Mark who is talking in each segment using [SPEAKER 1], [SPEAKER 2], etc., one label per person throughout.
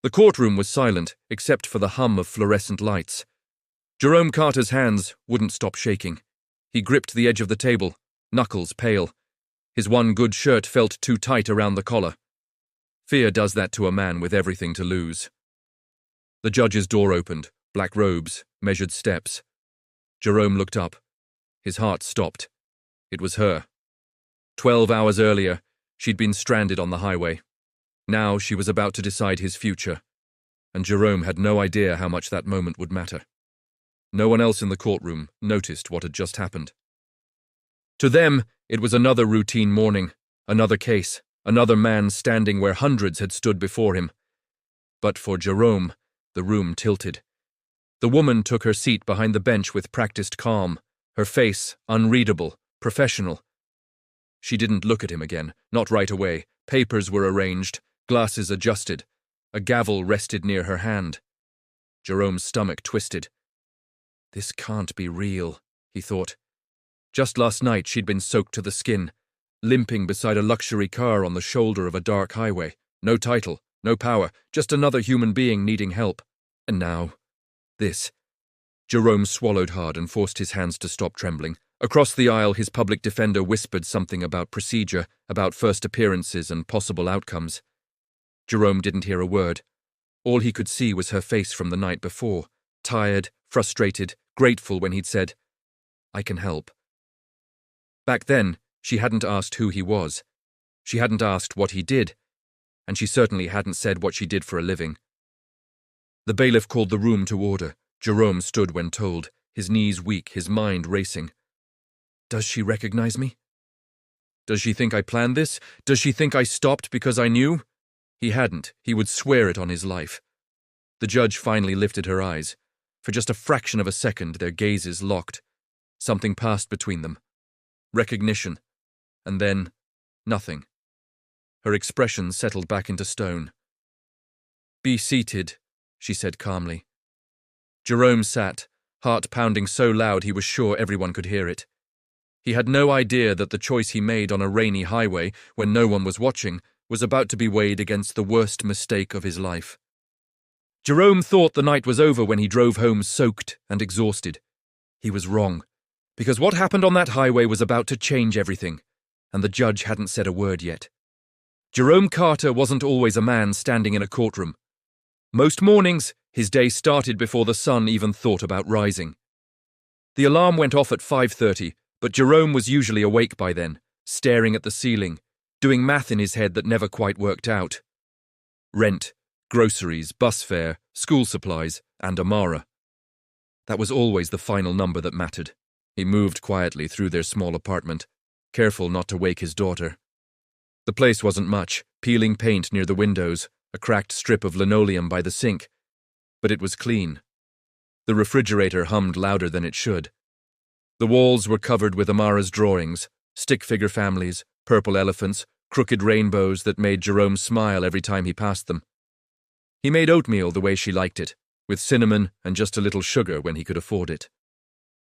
[SPEAKER 1] The courtroom was silent, except for the hum of fluorescent lights. Jerome Carter's hands wouldn't stop shaking. He gripped the edge of the table, knuckles pale. His one good shirt felt too tight around the collar. Fear does that to a man with everything to lose. The judge's door opened, black robes, measured steps. Jerome looked up. His heart stopped. It was her. 12 hours earlier, she'd been stranded on the highway. Now she was about to decide his future, and Jerome had no idea how much that moment would matter. No one else in the courtroom noticed what had just happened. To them, it was another routine morning, another case, another man standing where hundreds had stood before him. But for Jerome, the room tilted. The woman took her seat behind the bench with practiced calm, her face unreadable, professional. She didn't look at him again, not right away. Papers were arranged, glasses adjusted. A gavel rested near her hand. Jerome's stomach twisted. This can't be real, he thought. Just last night she'd been soaked to the skin, limping beside a luxury car on the shoulder of a dark highway. No title, no power, just another human being needing help. And now, this. Jerome swallowed hard and forced his hands to stop trembling. Across the aisle, his public defender whispered something about procedure, about first appearances and possible outcomes. Jerome didn't hear a word. All he could see was her face from the night before, tired, frustrated, grateful when he'd said, "I can help." Back then, she hadn't asked who he was. She hadn't asked what he did, and she certainly hadn't said what she did for a living. The bailiff called the room to order. Jerome stood when told, his knees weak, his mind racing. Does she recognize me? Does she think I planned this? Does she think I stopped because I knew? He hadn't. He would swear it on his life. The judge finally lifted her eyes. For just a fraction of a second, their gazes locked. Something passed between them. Recognition. And then, nothing. Her expression settled back into stone. "Be seated," she said calmly. Jerome sat, heart pounding so loud he was sure everyone could hear it. He had no idea that the choice he made on a rainy highway, when no one was watching, was about to be weighed against the worst mistake of his life. Jerome thought the night was over when he drove home soaked and exhausted. He was wrong, because what happened on that highway was about to change everything, and the judge hadn't said a word yet. Jerome Carter wasn't always a man standing in a courtroom. Most mornings, his day started before the sun even thought about rising. The alarm went off at 5:30, but Jerome was usually awake by then, staring at the ceiling, doing math in his head that never quite worked out. Rent, groceries, bus fare, school supplies, and Amara. That was always the final number that mattered. He moved quietly through their small apartment, careful not to wake his daughter. The place wasn't much, peeling paint near the windows, a cracked strip of linoleum by the sink, but it was clean. The refrigerator hummed louder than it should. The walls were covered with Amara's drawings, stick-figure families, purple elephants, crooked rainbows that made Jerome smile every time he passed them. He made oatmeal the way she liked it, with cinnamon and just a little sugar when he could afford it.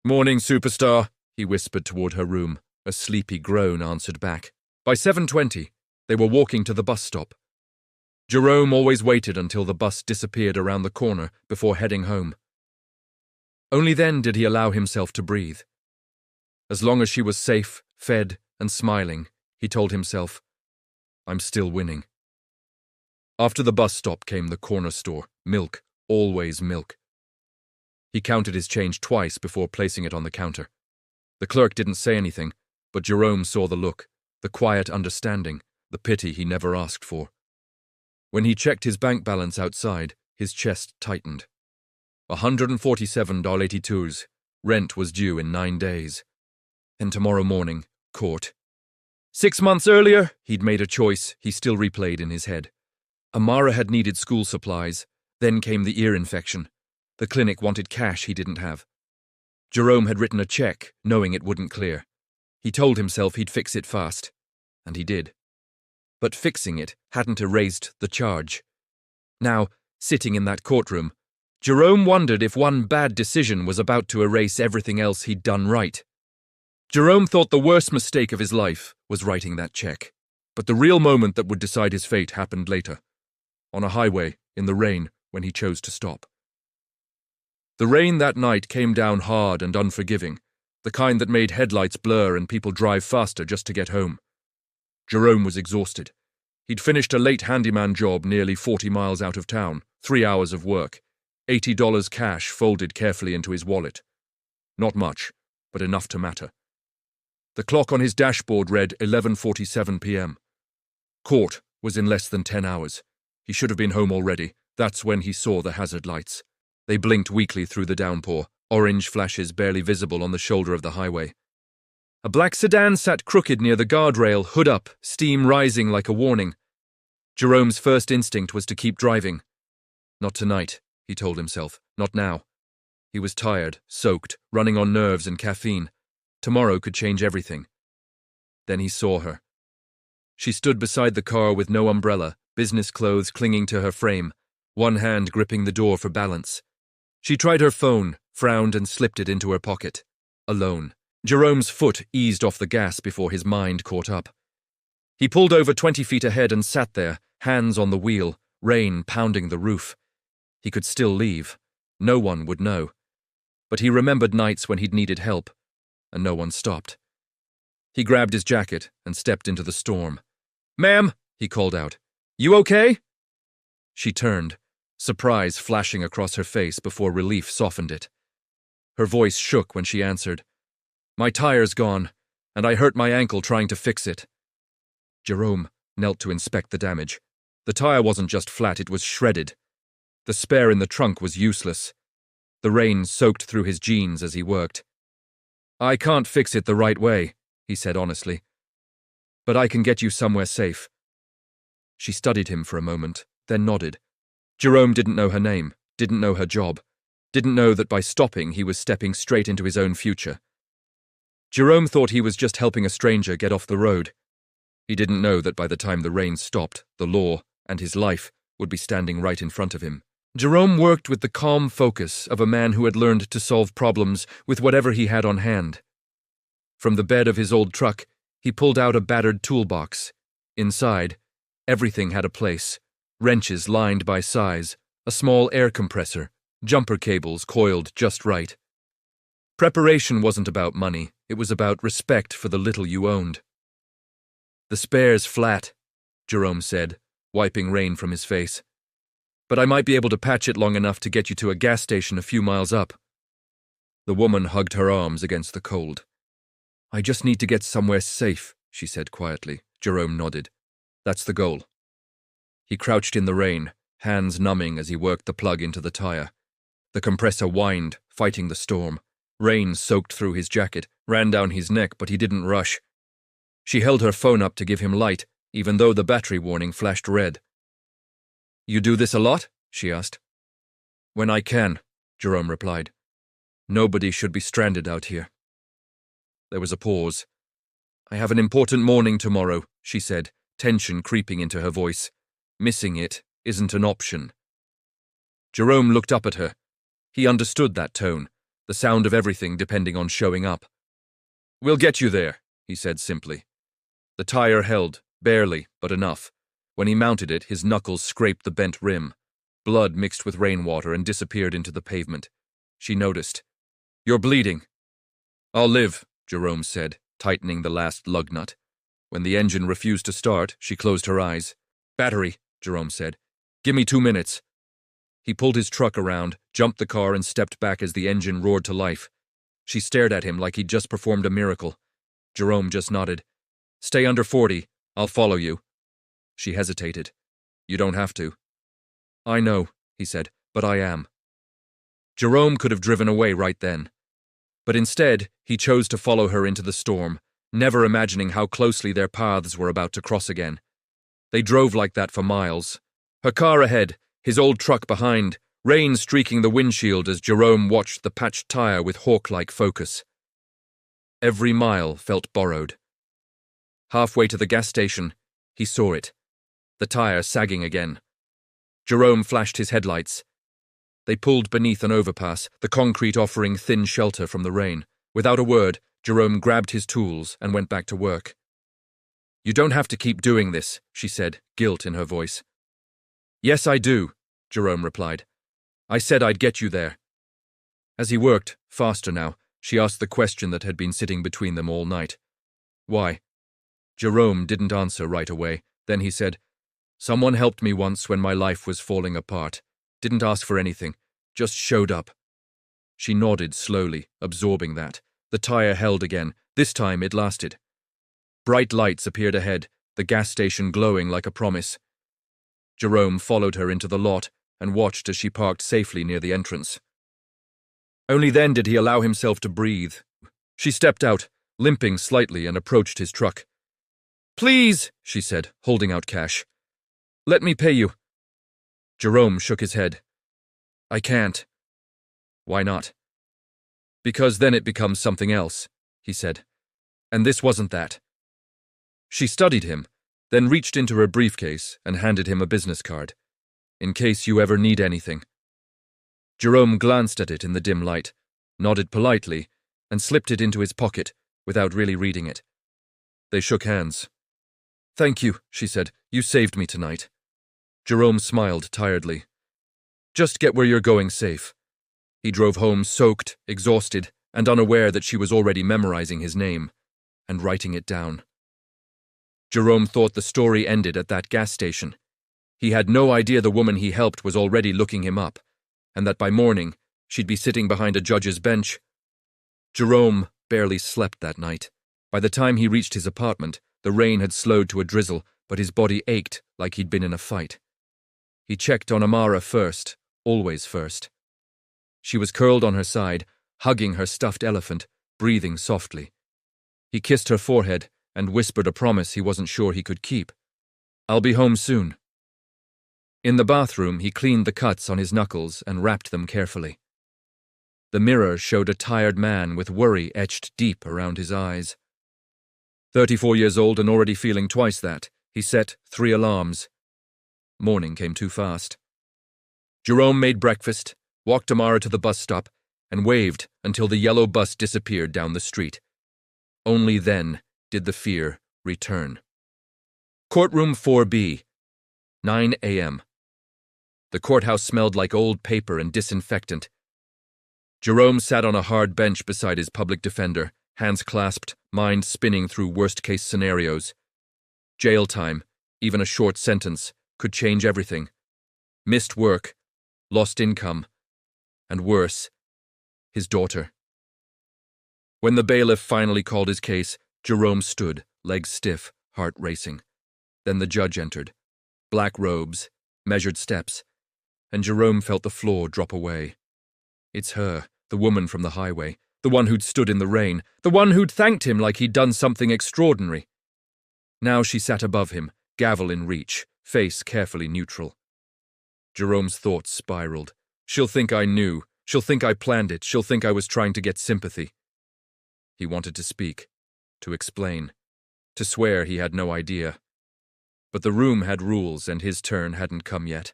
[SPEAKER 1] "Morning, superstar," he whispered toward her room. A sleepy groan answered back. By 7:20, they were walking to the bus stop. Jerome always waited until the bus disappeared around the corner before heading home. Only then did he allow himself to breathe. As long as she was safe, fed, and smiling, he told himself, "I'm still winning." After the bus stop came the corner store. Milk, always milk. He counted his change twice before placing it on the counter. The clerk didn't say anything, but Jerome saw the look, the quiet understanding, the pity he never asked for. When he checked his bank balance outside, his chest tightened. $147.82. Rent was due in 9 days. And tomorrow morning, court. 6 months earlier, he'd made a choice he still replayed in his head. Amara had needed school supplies. Then came the ear infection. The clinic wanted cash he didn't have. Jerome had written a check, knowing it wouldn't clear. He told himself he'd fix it fast. And he did. But fixing it hadn't erased the charge. Now, sitting in that courtroom, Jerome wondered if one bad decision was about to erase everything else he'd done right. Jerome thought the worst mistake of his life was writing that check. But the real moment that would decide his fate happened later. On a highway, in the rain when he chose to stop. The rain that night came down hard and unforgiving, the kind that made headlights blur and people drive faster just to get home. Jerome was exhausted. He'd finished a late handyman job nearly 40 miles out of town, 3 hours of work, $80 cash folded carefully into his wallet. Not much, but enough to matter. The clock on his dashboard read 11:47 p.m. Court was in less than 10 hours. He should have been home already. That's when he saw the hazard lights. They blinked weakly through the downpour, orange flashes barely visible on the shoulder of the highway. A black sedan sat crooked near the guardrail, hood up, steam rising like a warning. Jerome's first instinct was to keep driving. Not tonight, he told himself. Not now. He was tired, soaked, running on nerves and caffeine. Tomorrow could change everything. Then he saw her. She stood beside the car with no umbrella, business clothes clinging to her frame, one hand gripping the door for balance. She tried her phone, frowned and slipped it into her pocket. Alone. Jerome's foot eased off the gas before his mind caught up. He pulled over 20 feet ahead and sat there, hands on the wheel, rain pounding the roof. He could still leave. No one would know. But he remembered nights when he'd needed help, and no one stopped. He grabbed his jacket and stepped into the storm. "Ma'am," he called out, "you okay?" She turned, surprise flashing across her face before relief softened it. Her voice shook when she answered, "My tire's gone, and I hurt my ankle trying to fix it." Jerome knelt to inspect the damage. The tire wasn't just flat, it was shredded. The spare in the trunk was useless. The rain soaked through his jeans as he worked. "I can't fix it the right way," he said honestly. "But I can get you somewhere safe." She studied him for a moment, then nodded. Jerome didn't know her name, didn't know her job, didn't know that by stopping he was stepping straight into his own future. Jerome thought he was just helping a stranger get off the road. He didn't know that by the time the rain stopped, the law and his life would be standing right in front of him. Jerome worked with the calm focus of a man who had learned to solve problems with whatever he had on hand. From the bed of his old truck, he pulled out a battered toolbox. Inside, everything had a place. Wrenches lined by size, a small air compressor, jumper cables coiled just right. Preparation wasn't about money, it was about respect for the little you owned. "The spare's flat," Jerome said, wiping rain from his face. "But I might be able to patch it long enough to get you to a gas station a few miles up." The woman hugged her arms against the cold. "I just need to get somewhere safe," she said quietly. Jerome nodded. "That's the goal." He crouched in the rain, hands numbing as he worked the plug into the tire. The compressor whined, fighting the storm. Rain soaked through his jacket, ran down his neck, but he didn't rush. She held her phone up to give him light, even though the battery warning flashed red. "You do this a lot?" she asked. "When I can," Jerome replied. "Nobody should be stranded out here." There was a pause. "I have an important morning tomorrow," she said, tension creeping into her voice. "Missing it isn't an option." Jerome looked up at her. He understood that tone, the sound of everything depending on showing up. "We'll get you there," he said simply. The tire held, barely, but enough. When he mounted it, his knuckles scraped the bent rim. Blood mixed with rainwater and disappeared into the pavement. She noticed. "You're bleeding." "I'll live," Jerome said, tightening the last lug nut. When the engine refused to start, she closed her eyes. "Battery," Jerome said. "Give me 2 minutes." He pulled his truck around, jumped the car and stepped back as the engine roared to life. She stared at him like he'd just performed a miracle. Jerome just nodded. "Stay under 40. I'll follow you." She hesitated. "You don't have to." "I know," he said, "but I am." Jerome could have driven away right then. But instead, he chose to follow her into the storm, never imagining how closely their paths were about to cross again. They drove like that for miles. Her car ahead, his old truck behind, rain streaking the windshield as Jerome watched the patched tire with hawk-like focus. Every mile felt borrowed. Halfway to the gas station, he saw it, the tire sagging again. Jerome flashed his headlights. They pulled beneath an overpass, the concrete offering thin shelter from the rain. Without a word, Jerome grabbed his tools and went back to work. "You don't have to keep doing this," she said, guilt in her voice. "Yes, I do," Jerome replied. I said I'd get you there. As he worked, faster now, she asked the question that had been sitting between them all night. Why? Jerome didn't answer right away. Then he said, Someone helped me once when my life was falling apart. Didn't ask for anything, just showed up. She nodded slowly, absorbing that. The tire held again. This time it lasted. Bright lights appeared ahead, the gas station glowing like a promise. Jerome followed her into the lot and watched as she parked safely near the entrance. Only then did he allow himself to breathe. She stepped out, limping slightly, and approached his truck. Please, she said, holding out cash. Let me pay you. Jerome shook his head. I can't. Why not? Because then it becomes something else, he said. And this wasn't that. She studied him, then reached into her briefcase and handed him a business card. In case you ever need anything. Jerome glanced at it in the dim light, nodded politely, and slipped it into his pocket without really reading it. They shook hands. Thank you, she said. You saved me tonight. Jerome smiled tiredly. Just get where you're going safe. He drove home soaked, exhausted, and unaware that she was already memorizing his name and writing it down. Jerome thought the story ended at that gas station. He had no idea the woman he helped was already looking him up, and that by morning she'd be sitting behind a judge's bench. Jerome barely slept that night. By the time he reached his apartment, the rain had slowed to a drizzle, but his body ached like he'd been in a fight. He checked on Amara first, always first. She was curled on her side, hugging her stuffed elephant, breathing softly. He kissed her forehead and whispered a promise he wasn't sure he could keep. I'll be home soon. In the bathroom, he cleaned the cuts on his knuckles and wrapped them carefully. The mirror showed a tired man with worry etched deep around his eyes. 34 years old and already feeling twice that, he set 3 alarms. Morning came too fast. Jerome made breakfast, walked Amara to the bus stop, and waved until the yellow bus disappeared down the street. Only then did the fear return. Courtroom 4B, 9 a.m. The courthouse smelled like old paper and disinfectant. Jerome sat on a hard bench beside his public defender, hands clasped, mind spinning through worst-case scenarios. Jail time, even a short sentence, could change everything. Missed work, lost income, and worse, his daughter. When the bailiff finally called his case, Jerome stood, legs stiff, heart racing. Then the judge entered. Black robes, measured steps, and Jerome felt the floor drop away. It's her, the woman from the highway, the one who'd stood in the rain, the one who'd thanked him like he'd done something extraordinary. Now she sat above him, gavel in reach, face carefully neutral. Jerome's thoughts spiraled. She'll think I knew. She'll think I planned it. She'll think I was trying to get sympathy. He wanted to speak, to explain, to swear he had no idea. But the room had rules and his turn hadn't come yet.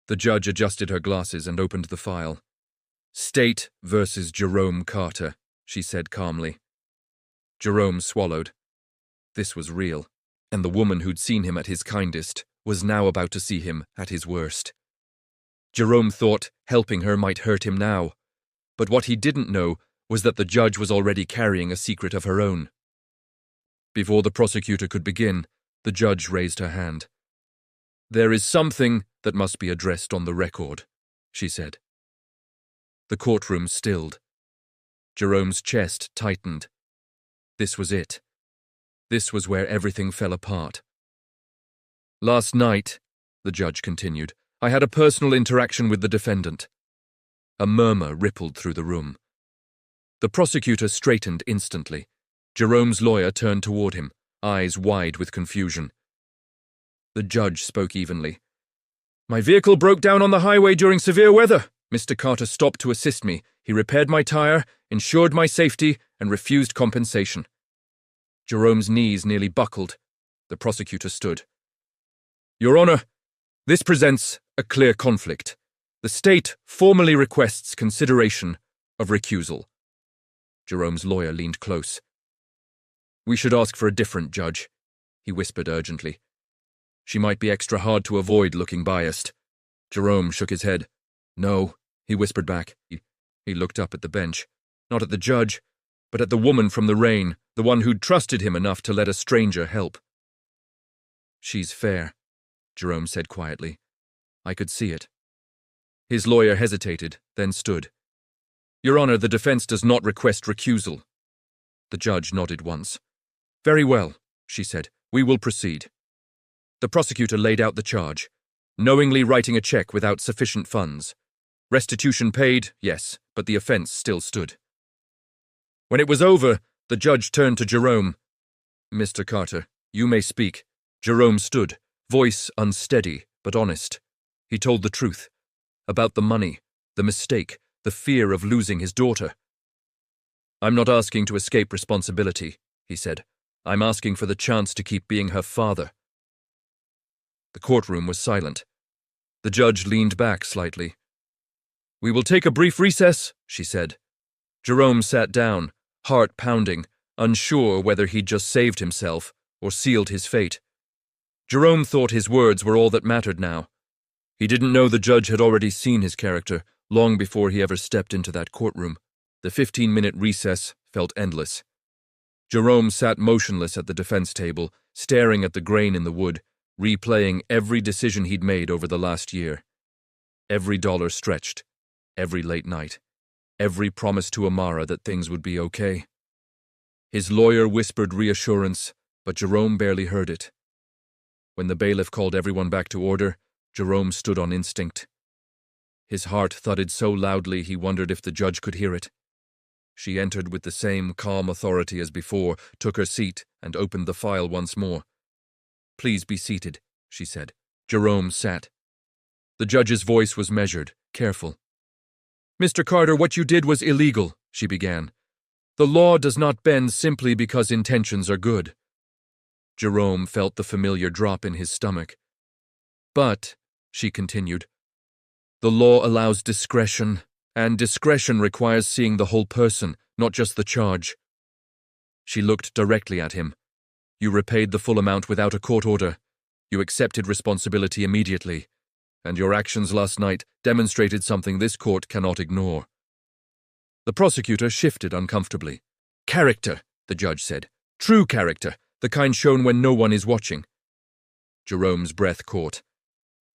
[SPEAKER 1] The judge adjusted her glasses and opened the file. State versus Jerome Carter, she said calmly. Jerome swallowed. This was real, and the woman who'd seen him at his kindest was now about to see him at his worst. Jerome thought helping her might hurt him now, but what he didn't know was that the judge was already carrying a secret of her own. Before the prosecutor could begin, the judge raised her hand. There is something that must be addressed on the record, she said. The courtroom stilled. Jerome's chest tightened. This was it. This was where everything fell apart. Last night, the judge continued, I had a personal interaction with the defendant. A murmur rippled through the room. The prosecutor straightened instantly. Jerome's lawyer turned toward him, eyes wide with confusion. The judge spoke evenly. My vehicle broke down on the highway during severe weather. Mr. Carter stopped to assist me. He repaired my tire, ensured my safety, and refused compensation. Jerome's knees nearly buckled. The prosecutor stood. Your Honor, this presents a clear conflict. The state formally requests consideration of recusal. Jerome's lawyer leaned close. We should ask for a different judge, he whispered urgently. She might be extra hard to avoid looking biased. Jerome shook his head. No, he whispered back. He looked up at the bench, not at the judge, but at the woman from the rain, the one who'd trusted him enough to let a stranger help. She's fair, Jerome said quietly. I could see it. His lawyer hesitated, then stood. Your Honor, the defense does not request recusal. The judge nodded once. Very well, she said. We will proceed. The prosecutor laid out the charge. Knowingly writing a check without sufficient funds. Restitution paid, yes, but the offense still stood. When it was over, the judge turned to Jerome. Mr. Carter, you may speak. Jerome stood, voice unsteady but honest. He told the truth. About the money, the mistake, the fear of losing his daughter. I'm not asking to escape responsibility, he said. I'm asking for the chance to keep being her father. The courtroom was silent. The judge leaned back slightly. We will take a brief recess, she said. Jerome sat down, heart pounding, unsure whether he'd just saved himself or sealed his fate. Jerome thought his words were all that mattered now. He didn't know the judge had already seen his character long before he ever stepped into that courtroom. The 15-minute recess felt endless. Jerome sat motionless at the defense table, staring at the grain in the wood, replaying every decision he'd made over the last year. Every dollar stretched, every late night, every promise to Amara that things would be okay. His lawyer whispered reassurance, but Jerome barely heard it. When the bailiff called everyone back to order, Jerome stood on instinct. His heart thudded so loudly he wondered if the judge could hear it. She entered with the same calm authority as before, took her seat, and opened the file once more. Please be seated, she said. Jerome sat. The judge's voice was measured, careful. Mr. Carter, what you did was illegal, she began. The law does not bend simply because intentions are good. Jerome felt the familiar drop in his stomach. But, she continued, the law allows discretion, and discretion requires seeing the whole person, not just the charge. She looked directly at him. You repaid the full amount without a court order. You accepted responsibility immediately, and your actions last night demonstrated something this court cannot ignore. The prosecutor shifted uncomfortably. Character, the judge said. True character, the kind shown when no one is watching. Jerome's breath caught.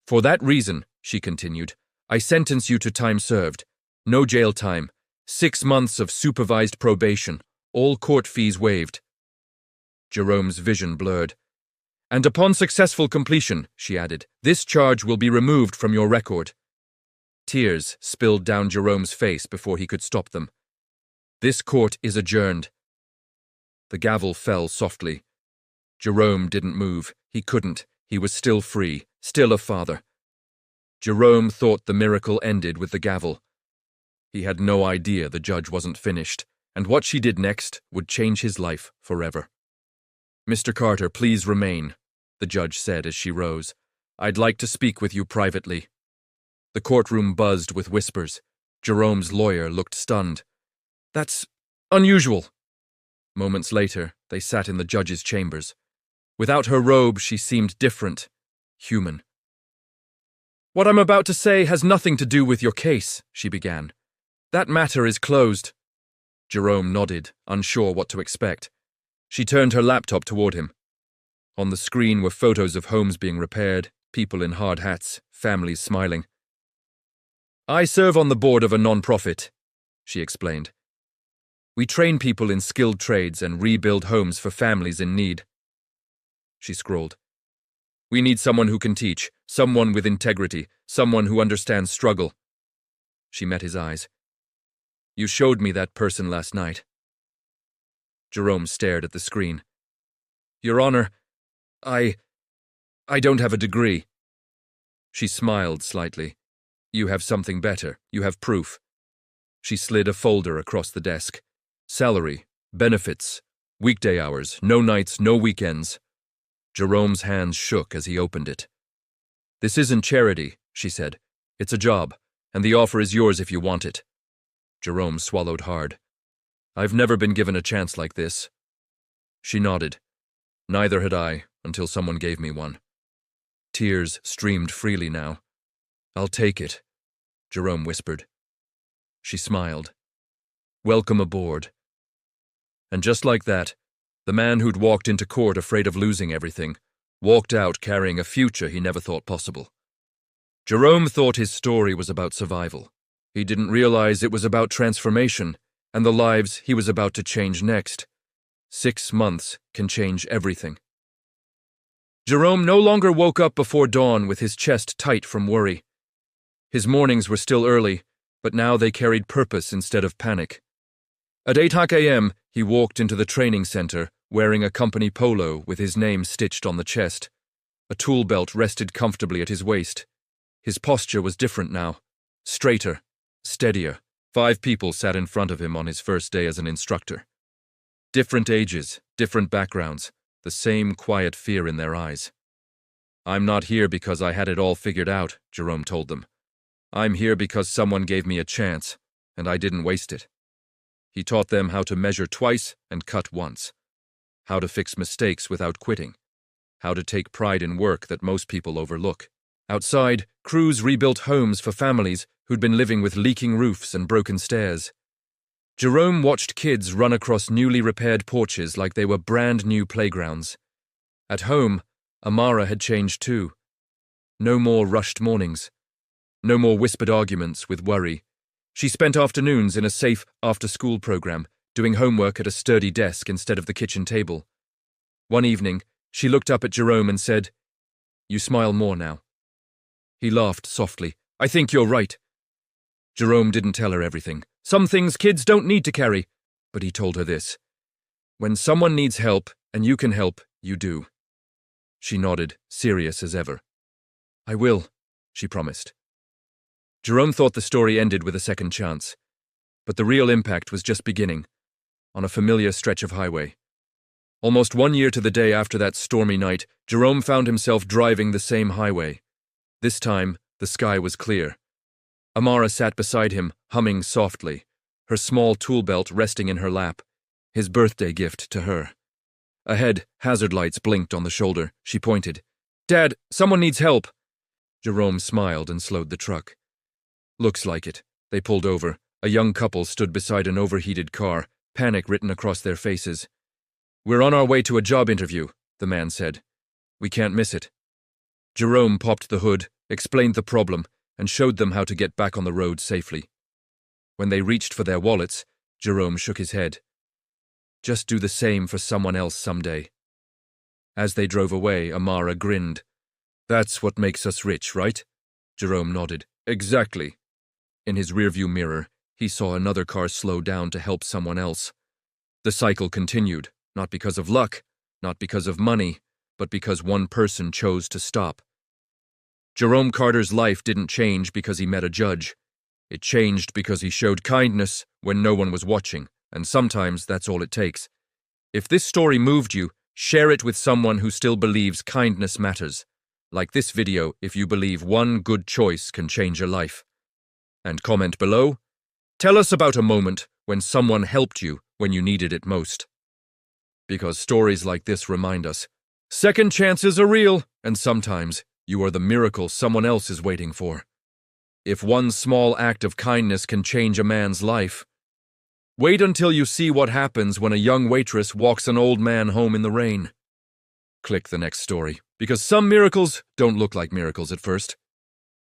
[SPEAKER 1] For that reason, she continued, I sentence you to time served. No jail time. 6 months of supervised probation. All court fees waived. Jerome's vision blurred. And upon successful completion, she added, this charge will be removed from your record. Tears spilled down Jerome's face before he could stop them. This court is adjourned. The gavel fell softly. Jerome didn't move. He couldn't. He was still free, still a father. Jerome thought the miracle ended with the gavel. He had no idea the judge wasn't finished, and what she did next would change his life forever. Mr. Carter, please remain, the judge said as she rose. I'd like to speak with you privately. The courtroom buzzed with whispers. Jerome's lawyer looked stunned. That's unusual. Moments later, they sat in the judge's chambers. Without her robe, she seemed different, human. What I'm about to say has nothing to do with your case, she began. That matter is closed. Jerome nodded, unsure what to expect. She turned her laptop toward him. On the screen were photos of homes being repaired, people in hard hats, families smiling. I serve on the board of a non-profit, she explained. We train people in skilled trades and rebuild homes for families in need. She scrawled. We need someone who can teach, someone with integrity, someone who understands struggle. She met his eyes. You showed me that person last night. Jerome stared at the screen. Your Honor, I don't have a degree. She smiled slightly. You have something better. You have proof. She slid a folder across the desk. Salary, benefits, weekday hours, no nights, no weekends. Jerome's hands shook as he opened it. This isn't charity, she said. It's a job, and the offer is yours if you want it. Jerome swallowed hard. I've never been given a chance like this. She nodded. Neither had I, until someone gave me one. Tears streamed freely now. I'll take it, Jerome whispered. She smiled. Welcome aboard. And just like that, the man who'd walked into court afraid of losing everything walked out carrying a future he never thought possible. Jerome thought his story was about survival. He didn't realize it was about transformation and the lives he was about to change next. 6 months can change everything. Jerome no longer woke up before dawn with his chest tight from worry. His mornings were still early, but now they carried purpose instead of panic. At 8 a.m., he walked into the training center, wearing a company polo with his name stitched on the chest. A tool belt rested comfortably at his waist. His posture was different now, straighter, steadier. 5 people sat in front of him on his first day as an instructor. Different ages, different backgrounds, the same quiet fear in their eyes. I'm not here because I had it all figured out, Jerome told them. I'm here because someone gave me a chance, and I didn't waste it. He taught them how to measure twice and cut once, how to fix mistakes without quitting, how to take pride in work that most people overlook. Outside, crews rebuilt homes for families who'd been living with leaking roofs and broken stairs. Jerome watched kids run across newly repaired porches like they were brand new playgrounds. At home, Amara had changed too. No more rushed mornings. No more whispered arguments with worry. She spent afternoons in a safe after-school program, doing homework at a sturdy desk instead of the kitchen table. One evening, she looked up at Jerome and said, "You smile more now." He laughed softly. "I think you're right." Jerome didn't tell her everything. Some things kids don't need to carry, but he told her this. When someone needs help, and you can help, you do. She nodded, serious as ever. "I will," she promised. Jerome thought the story ended with a second chance, but the real impact was just beginning, on a familiar stretch of highway. Almost 1 year to the day after that stormy night, Jerome found himself driving the same highway. This time, the sky was clear. Amara sat beside him, humming softly, her small tool belt resting in her lap, his birthday gift to her. Ahead, hazard lights blinked on the shoulder. She pointed. "Dad, someone needs help." Jerome smiled and slowed the truck. "Looks like it." They pulled over. A young couple stood beside an overheated car, panic written across their faces. "We're on our way to a job interview," the man said. "We can't miss it." Jerome popped the hood, explained the problem, and showed them how to get back on the road safely. When they reached for their wallets, Jerome shook his head. "Just do the same for someone else someday." As they drove away, Amara grinned. "That's what makes us rich, right?" Jerome nodded. "Exactly." In his rearview mirror, he saw another car slow down to help someone else. The cycle continued, not because of luck, not because of money, but because one person chose to stop. Jerome Carter's life didn't change because he met a judge. It changed because he showed kindness when no one was watching, and sometimes that's all it takes. If this story moved you, share it with someone who still believes kindness matters. Like this video if you believe one good choice can change your life. And comment below. Tell us about a moment when someone helped you when you needed it most. Because stories like this remind us, second chances are real, and sometimes you are the miracle someone else is waiting for. If one small act of kindness can change a man's life, wait until you see what happens when a young waitress walks an old man home in the rain. Click the next story, because some miracles don't look like miracles at first.